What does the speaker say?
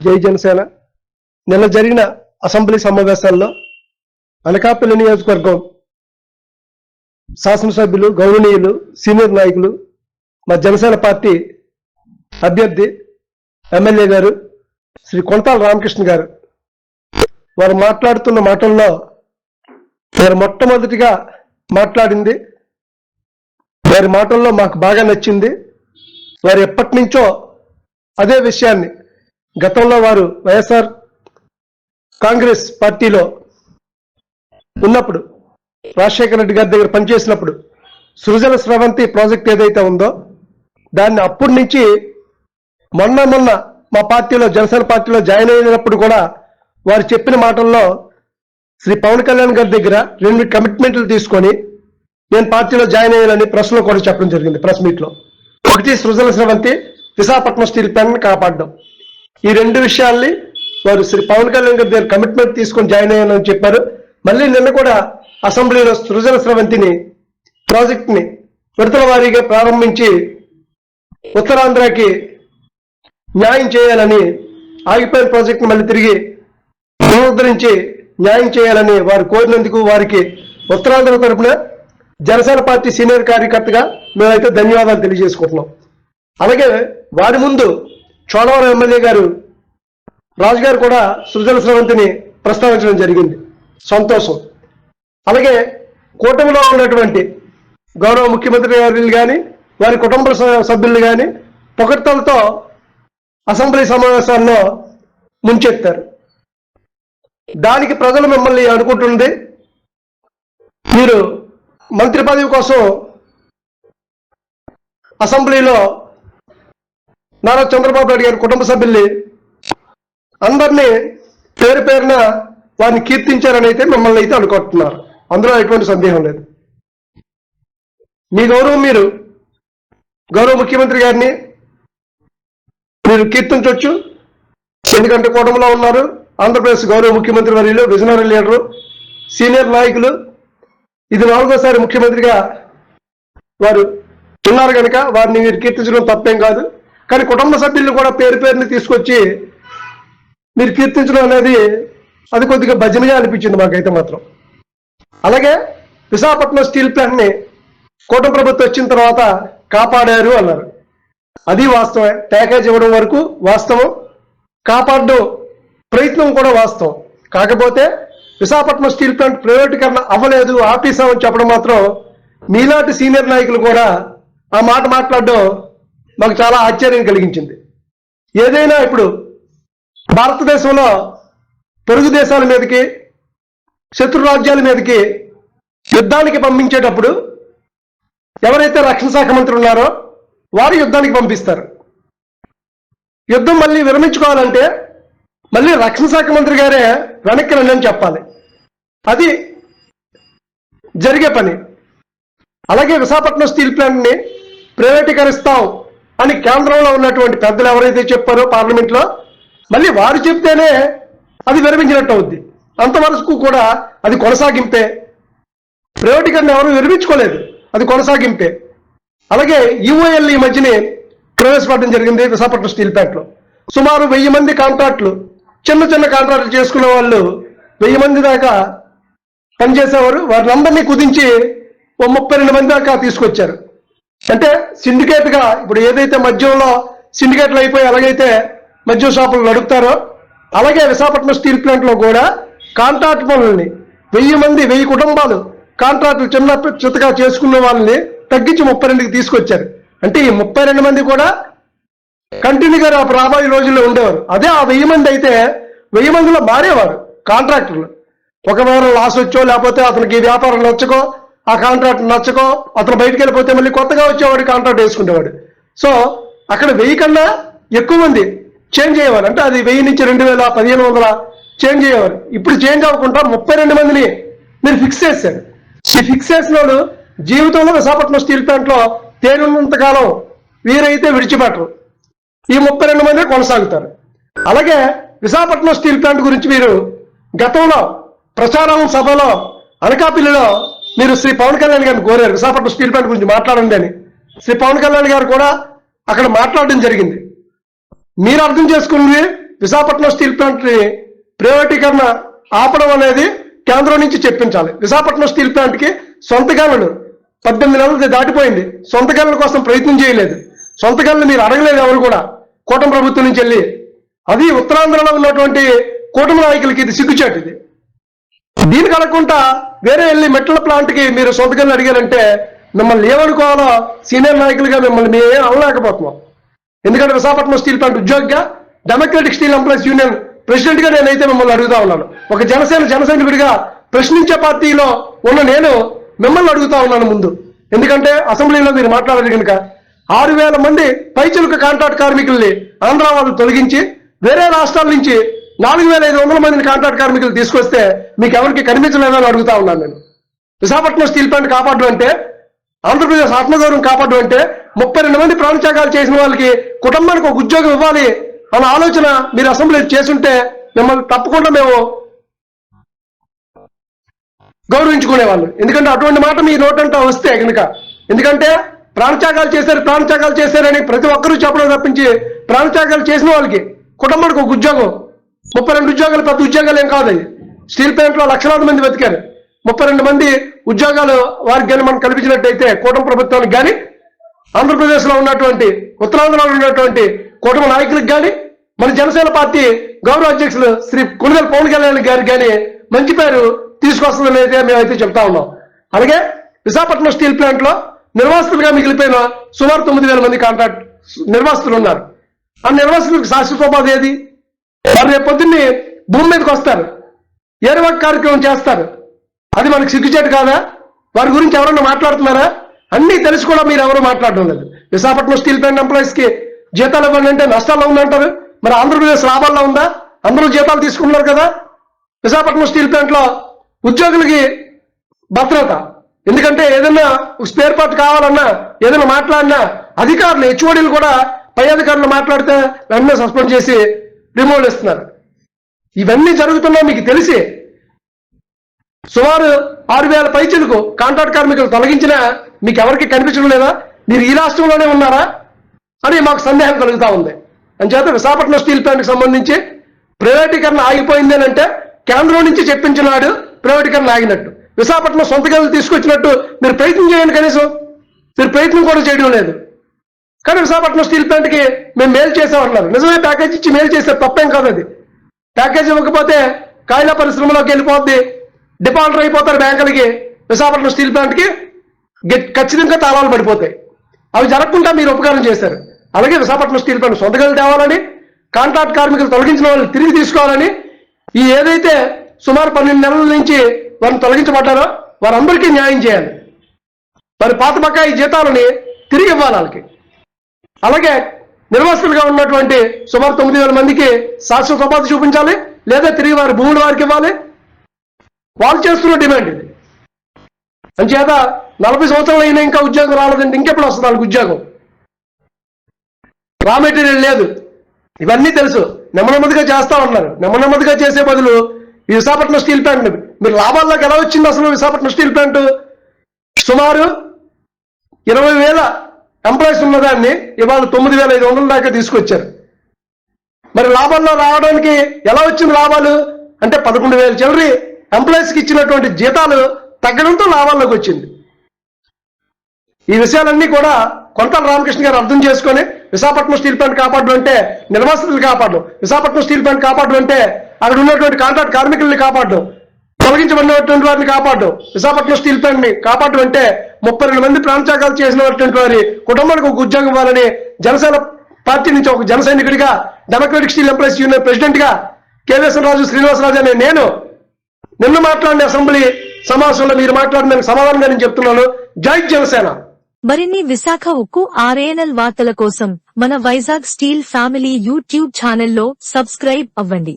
జై జనసేన. నిన్న జరిగిన అసెంబ్లీ సమావేశాల్లో అనకాపల్లి నియోజకవర్గం శాసనసభ్యులు, గౌరవనీయులు, సీనియర్ నాయకులు, మా జనసేన పార్టీ అభ్యర్థి ఎమ్మెల్యే గారు శ్రీ కొంతాల రామకృష్ణ గారు వారు మాట్లాడుతున్న మాటల్లో వారు మొట్టమొదటిగా మాట్లాడింది, వారి మాటల్లో మాకు బాగా నచ్చింది. వారు ఎప్పటి నుంచో అదే విషయాన్ని, గతంలో వారు వైఎస్ఆర్ కాంగ్రెస్ పార్టీలో ఉన్నప్పుడు రాజశేఖర రెడ్డి గారి దగ్గర పనిచేసినప్పుడు సృజన స్రవంతి ప్రాజెక్ట్ ఏదైతే ఉందో దాన్ని అప్పటి నుంచి మొన్న మా పార్టీలో, జనసేన పార్టీలో జాయిన్ అయినప్పుడు కూడా వారు చెప్పిన మాటల్లో శ్రీ పవన్ కళ్యాణ్ గారి దగ్గర 2 కమిట్మెంట్లు తీసుకొని నేను పార్టీలో జాయిన్ అయ్యానని ప్రెస్ లో కూడా చెప్పడం జరిగింది. ప్రెస్ మీట్ లో ఒకటి సృజన స్రవంతి, విశాఖపట్నం స్టీల్ ప్లాంట్ ని కాపాడడం. ఈ 2 విషయాల్ని వారు శ్రీ పవన్ కళ్యాణ్ గారి దగ్గర కమిట్మెంట్ తీసుకొని జాయిన్ అయ్యానని చెప్పారు. మళ్ళీ నిన్న కూడా అసెంబ్లీలో సృజన స్రవంతిని ప్రాజెక్ట్ ని విడతల వారీగా ప్రారంభించి ఉత్తరాంధ్రకి న్యాయం చేయాలని, ఆగిపోయిన ప్రాజెక్ట్ ని మళ్ళీ తిరిగి పునరుద్ధరించి న్యాయం చేయాలని వారు కోరినందుకు వారికి ఉత్తరాంధ్ర తరఫున జనసేన పార్టీ సీనియర్ కార్యకర్తగా మేమైతే ధన్యవాదాలు తెలియజేసుకుంటున్నాం. అలాగే వారి ముందు చోడవరం ఎమ్మెల్యే గారు రాజు గారు కూడా సృజన స్రవంతిని ప్రస్తావించడం జరిగింది. సంతోషం. అలాగే కూటమిలో ఉన్నటువంటి గౌరవ ముఖ్యమంత్రి గారు కానీ వారి కుటుంబ సభ్యులు కానీ పొగడ్తలతో అసెంబ్లీ సమావేశాల్లో ముంచెత్తారు. దానికి ప్రజలు మిమ్మల్ని అనుకుంటుంది, మీరు మంత్రి పదవి కోసం అసెంబ్లీలో నారా చంద్రబాబు నాయుడు గారి కుటుంబ సభ్యుల్ని అందరినీ పేరు పేరున వారిని కీర్తించారని అయితే మిమ్మల్ని అయితే అనుకుంటున్నారు. అందులో ఎటువంటి సందేహం లేదు. మీ గౌరవం, మీరు గౌరవ ముఖ్యమంత్రి గారిని మీరు కీర్తించవచ్చు. ఎందుకంటే కూటమిలో ఉన్నారు. ఆంధ్రప్రదేశ్ గౌరవ ముఖ్యమంత్రి వర్యులు, విజనరీ లీడరు, సీనియర్ నాయకులు. ఇది 4వ సారి ముఖ్యమంత్రిగా వారు ఉన్నారు కనుక వారిని మీరు కీర్తించడం తప్పేం కాదు. కానీ కుటుంబ సభ్యులను కూడా పేరు పేరుని తీసుకొచ్చి మీరు కీర్తించడం అనేది అది కొద్దిగా భజనగా అనిపించింది మాకైతే మాత్రం. అలాగే విశాఖపట్నం స్టీల్ ప్లాంట్ ని కూటమి ప్రభుత్వం వచ్చిన తర్వాత కాపాడారు అన్నారు. అది వాస్తవమే. ప్యాకేజ్ ఇవ్వడం వరకు వాస్తవం, కాపాడడం ప్రయత్నం కూడా వాస్తవం. కాకపోతే విశాఖపట్నం స్టీల్ ప్లాంట్ ప్రైవేటీకరణ అవ్వలేదు, ఆపేసామని చెప్పడం మాత్రం మీలాంటి సీనియర్ నాయకులు కూడా ఆ మాట మాట్లాడడం మాకు చాలా ఆశ్చర్యం కలిగించింది. ఏదైనా ఇప్పుడు భారతదేశంలో పొరుగు దేశాల మీదకి, శత్రు రాజ్యాల మీదకి యుద్ధానికి పంపించేటప్పుడు ఎవరైతే రక్షణ శాఖ మంత్రి ఉన్నారో వారు యుద్ధానికి పంపిస్తారు. యుద్ధం మళ్ళీ విరమించుకోవాలంటే మళ్ళీ రక్షణ శాఖ మంత్రి గారే వెనక్కి రండి అని చెప్పాలి. అది జరిగే పని. అలాగే విశాఖపట్నం స్టీల్ ప్లాంట్ ని ప్రైవేటీకరిస్తాం అని కేంద్రంలో ఉన్నటువంటి పెద్దలు ఎవరైతే చెప్పారో పార్లమెంట్లో, మళ్ళీ వారు చెప్తేనే అది విరమించినట్టు అవుద్ది. అంతవరకు కూడా అది కొనసాగింపే. ప్రైవేటీకరణ ఎవరు విరమించుకోలేదు, అది కొనసాగింపే. అలాగే యూఓఎల్ ఈ మధ్యనే ప్రవేశపెట్టడం జరిగింది విశాఖపట్నం స్టీల్ ప్లాంట్ లో. సుమారు 1000 మంది కాంట్రాక్టులు, చిన్న చిన్న కాంట్రాక్టులు చేసుకునే వాళ్ళు 1000 మంది దాకా పనిచేసేవారు. వారిని కుదించి 32 మంది దాకా తీసుకొచ్చారు. అంటే సిండికేట్ గా ఇప్పుడు ఏదైతే మద్యంలో సిండికేట్లు అయిపోయి ఎలాగైతే మద్యం షాపులు నడుపుతారో అలాగే విశాఖపట్నం స్టీల్ ప్లాంట్ లో కూడా కాంట్రాక్ట్ పనులని 1000 మంది, 1000 కుటుంబాలు కాంట్రాక్టులు చిన్న చిత్తగా చేసుకున్న వాళ్ళని తగ్గించి 32కి తీసుకొచ్చారు. అంటే ఈ 32 మంది కూడా కంటిన్యూగా రాబోయే రోజుల్లో ఉండేవారు. అదే ఆ 1000 మంది అయితే 1000 మందిలో మారేవారు కాంట్రాక్టర్లు. ఒకవేళ లాస్ వచ్చో లేకపోతే అతనికి వ్యాపారం నచ్చకో, ఆ కాంట్రాక్ట్ నచ్చకో అతను బయటికి వెళ్ళిపోతే మళ్ళీ కొత్తగా వచ్చేవాడు కాంట్రాక్ట్ వేసుకునేవాడు. సో అక్కడ 1000 కన్నా ఎక్కువ మంది చేంజ్ అయ్యేవారు. అంటే అది 1000 నుంచి 2000, 1500 చేంజ్ అయ్యేవారు. ఇప్పుడు చేంజ్ అవ్వకుండా 32 మందిని మీరు ఫిక్స్ చేశారు. ఈ ఫిక్స్ చేసిన వాళ్ళు జీవితంలో విశాఖపట్నం స్టీల్ ప్లాంట్ లో తేలినంతకాలం వీరైతే విడిచిపెట్టరు. ఈ 32 మంది కొనసాగుతారు. అలాగే విశాఖపట్నం స్టీల్ ప్లాంట్ గురించి మీరు గతంలో ప్రచారం సభలో అనకాపల్లిలో మీరు శ్రీ పవన్ కళ్యాణ్ గారిని కోరారు విశాఖపట్నం స్టీల్ ప్లాంట్ గురించి మాట్లాడండి అని. శ్రీ పవన్ కళ్యాణ్ గారు కూడా అక్కడ మాట్లాడడం జరిగింది. మీరు అర్థం చేసుకున్నది విశాఖపట్నం స్టీల్ ప్లాంట్ ని ప్రైవేటీకరణ ఆపడం అనేది కేంద్రం నుంచి చెప్పించాలి. విశాఖపట్నం స్టీల్ ప్లాంట్ కి సొంత గనులు 18 నెలలు దాటిపోయింది, సొంత గనుల కోసం ప్రయత్నం చేయలేదు, సొంత గనులు మీరు అడగలేదు ఎవరు కూడా కూటమి ప్రభుత్వం నుంచి వెళ్ళి. అది ఉత్తరాంధ్రలో ఉన్నటువంటి కూటమి నాయకులకి ఇది సిగ్గుచేటు. ఇది దీనికి అడగకుండా వేరే వెళ్ళి మెట్ల ప్లాంట్ కి మీరు సొంత గనులు అడిగారంటే మిమ్మల్ని ఏమనుకోవాలో సీనియర్ నాయకులుగా మిమ్మల్ని మేమేం అనలేకపోతున్నాం. ఎందుకంటే విశాఖపట్నం స్టీల్ ప్లాంట్ ఉద్యోగిగా, democratic steel employees union president గా నేనైతే మిమ్మల్ని అడుగుతా ఉన్నాను. ఒక జన సైనికుడిగా ప్రశ్నించే పార్టీలో ఉన్న నేను మిమ్మల్ని అడుగుతా ఉన్నాను ముందు. ఎందుకంటే అసెంబ్లీలో మీరు మాట్లాడారు కనుక 6,000 మంది పైచిలుక కాంట్రాక్ట్ కార్మికుల్ని ఆంధ్ర వాళ్ళు తొలగించి వేరే రాష్ట్రాల నుంచి 4,500 మందిని కాంట్రాక్ట్ కార్మికులు తీసుకొస్తే మీకు ఎవరికి కనిపించలేదని అడుగుతా ఉన్నాను నేను. విశాఖపట్నం స్టీల్ ప్లాంట్ కాపాడడం అంటే, ఆంధ్రప్రదేశ్ ఆత్మగౌరవం కాపాడడం అంటే 32 మంది ప్రాణత్యాగాలు చేసిన వాళ్ళకి కుటుంబానికి ఒక ఉద్యోగం ఇవ్వాలి అన్న ఆలోచన మీరు అసెంబ్లీ చేస్తుంటే మిమ్మల్ని తప్పకుండా మేము గౌరవించుకునేవాళ్ళు. ఎందుకంటే అటువంటి మాట మీ నోటంతా వస్తే కనుక, ఎందుకంటే ప్రాణత్యాగాలు చేశారని ప్రతి ఒక్కరూ చెప్పడం తప్పించి ప్రాణత్యాగాలు చేసిన వాళ్ళకి కుటుంబానికి ఒక ఉద్యోగం, 32 ఉద్యోగాలు పెద్ద ఉద్యోగాలు ఏం కాదు. స్టీల్ ప్లాంట్ లో లక్షలాది మంది బతికారు. 32 మంది ఉద్యోగాలు వారికి కానీ మనం కల్పించినట్టయితే కూటమి ప్రభుత్వానికి కానీ, ఆంధ్రప్రదేశ్ లో ఉన్నటువంటి ఉత్తరాంధ్రలో ఉన్నటువంటి కూటమి నాయకులకు కానీ, మన జనసేన పార్టీ గౌరవ అధ్యక్షులు శ్రీ కొణిదెల పవన్ కళ్యాణ్ గారికి కానీ మంచి పేరు తీసుకొస్తుందని అయితే మేమైతే చెప్తా ఉన్నాం. అలాగే విశాఖపట్నం స్టీల్ ప్లాంట్ లో నిర్వాసితులుగా మిగిలిపోయిన సుమారు 9,000 మంది కాంట్రాక్ట్ నిర్వాసితులు ఉన్నారు. ఆ నిర్వాసితులకు శాశ్వతోపాధి ఏది? వారు రేపు పొద్దున్నే భూమి మీదకి వస్తారు, ఏరువాక కార్యక్రమం చేస్తారు. అది మనకు సిగ్గుచేటు కాదా? వారి గురించి ఎవరన్నా మాట్లాడుతున్నారా? అన్నీ తెలిసి కూడా మీరు ఎవరు మాట్లాడడం లేదు. విశాఖపట్నం స్టీల్ ప్లాంట్ ఎంప్లాయీస్ కి జీతాలు ఇవ్వండి అంటే నష్టాల్లో ఉందంటారు. మరి ఆంధ్రప్రదేశ్ లాభాల్లో ఉందా? అందరూ జీతాలు తీసుకుంటున్నారు కదా. విశాఖపట్నం స్టీల్ ప్లాంట్ లో ఉద్యోగులకి భద్రత, ఎందుకంటే ఏదైనా స్పేర్ పార్ట్ కావాలన్నా, ఏదైనా మాట్లాడినా అధికారులు హెచ్ఓడీలు కూడా పై అధికారులు మాట్లాడితే వెంటనే సస్పెండ్ చేసి రిమూవ్ ఇస్తున్నారు. ఇవన్నీ జరుగుతున్నా మీకు తెలిసి సుమారు 6,000 పైచిలకు కాంట్రాక్ట్ కార్మికులు తొలగించినా మీకు ఎవరికి కనిపించడం లేదా? మీరు ఈ రాష్ట్రంలోనే ఉన్నారా అని మాకు సందేహం కలుగుతా ఉంది. అంచేత విశాఖపట్నం స్టీల్ ప్లాంట్కి సంబంధించి ప్రైవేటీకరణ ఆగిపోయింది అని అంటే కేంద్రం నుంచి చెప్పించినాడు ప్రైవేటీకరణ ఆగినట్టు. విశాఖపట్నం సొంత గదులు తీసుకొచ్చినట్టు మీరు ప్రయత్నం చేయండి, కనీసం మీరు ప్రయత్నం కూడా చేయడం లేదు. కానీ విశాఖపట్నం స్టీల్ ప్లాంట్కి మేము మేలు చేసామన్నారు. నిజమే, ప్యాకేజ్ ఇచ్చి మేలు చేస్తే తప్పేం కాదు. అది ప్యాకేజ్ ఇవ్వకపోతే కాయల పరిశ్రమలోకి వెళ్ళిపోద్ది, డిపాజిటర్ అయిపోతారు బ్యాంకులకి. విశాఖపట్నం స్టీల్ ప్లాంట్కి ఖచ్చితంగా తాళాలు పడిపోతాయి. అవి జరగకుండా మీరు ఉపకారం చేశారు. అలాగే విశాఖపట్నం స్టీల్ ప్లాంట్ సొంత గదులు తేవాలని, కాంట్రాక్ట్ కార్మికులు తొలగించిన వాళ్ళు తిరిగి తీసుకోవాలని, ఈ ఏదైతే సుమారు 12 నెలల నుంచి వారిని తొలగించబడ్డారో వారందరికీ న్యాయం చేయాలి. వారి పాత బకాయి జీతాలని తిరిగి ఇవ్వాలి వాళ్ళకి. అలాగే నిర్వాసితులుగా ఉన్నటువంటి సుమారు 9,000 మందికి శాశ్వత ఉపాధి చూపించాలి, లేదా తిరిగి వారి భూములు వారికి ఇవ్వాలి. వాళ్ళు చేస్తున్న డిమాండ్ ఇది. అంచేత 40 సంవత్సరాలు అయినా ఇంకా ఉద్యోగం రాలేదంటే ఇంకెప్పుడు వస్తుంది వాళ్ళకి ఉద్యోగం? రా మెటీరియల్ లేదు, ఇవన్నీ తెలుసు. నెమ్మదిగా చేస్తా ఉన్నారు. నెమ్మదిగా చేసే బదులు ఈ విశాఖపట్నం స్టీల్ ప్లాంట్ మీరు లాభాల్లోకి ఎలా వచ్చింది అసలు? విశాఖపట్నం స్టీల్ ప్లాంట్ సుమారు 20,000 ఎంప్లాయీస్ ఉన్నదాన్ని ఇవాళ 9,500 దాకా తీసుకొచ్చారు. మరి లాభాల్లో రావడానికి ఎలా వచ్చింది లాభాలు అంటే 11,000 చిల్లరి ఎంప్లాయీస్కి ఇచ్చినటువంటి జీతాలు తగ్గడంతో లాభాల్లోకి వచ్చింది. ఈ విషయాలన్నీ కూడా కొంతల రామకృష్ణ గారు అర్థం చేసుకొని విశాఖపట్నం స్టీల్ ప్లాంట్ కాపాడడం అంటే నిర్వాసితులు కాపాడడం, విశాఖపట్నం స్టీల్ ప్లాంట్ కాపాడడం అంటే అక్కడ ఉన్నటువంటి కాంట్రాక్ట్ కార్మికుల్ని కాపాడడం, తొలగించబడినటువంటి వారిని కాపాడడం, విశాఖపట్నం స్టీల్ ప్లాంట్ ని కాపాడడం అంటే 32 మంది ప్రాణత్యాగాలు చేసినటువంటి వారి కుటుంబానికి ఒక ఉద్యోగం ఇవ్వాలని జనసేన పార్టీ నుంచి ఒక జన సైనికుడిగా, democratic steel employees union president గా కేవీఎస్రాజు శ్రీనివాసరాజు అనే నేను నిన్న మాట్లాడిన అసెంబ్లీ సమావేశంలో మీరు మాట్లాడిన సమాధానంగా నేను చెప్తున్నాను. జై జనసేన. మరిన్ని విశాఖ ఉక్కు RNL వార్తల కోసం మన వైజాగ్ స్టీల్ ఫ్యామిలీ యూట్యూబ్ ఛానల్లో సబ్స్క్రైబ్ అవ్వండి.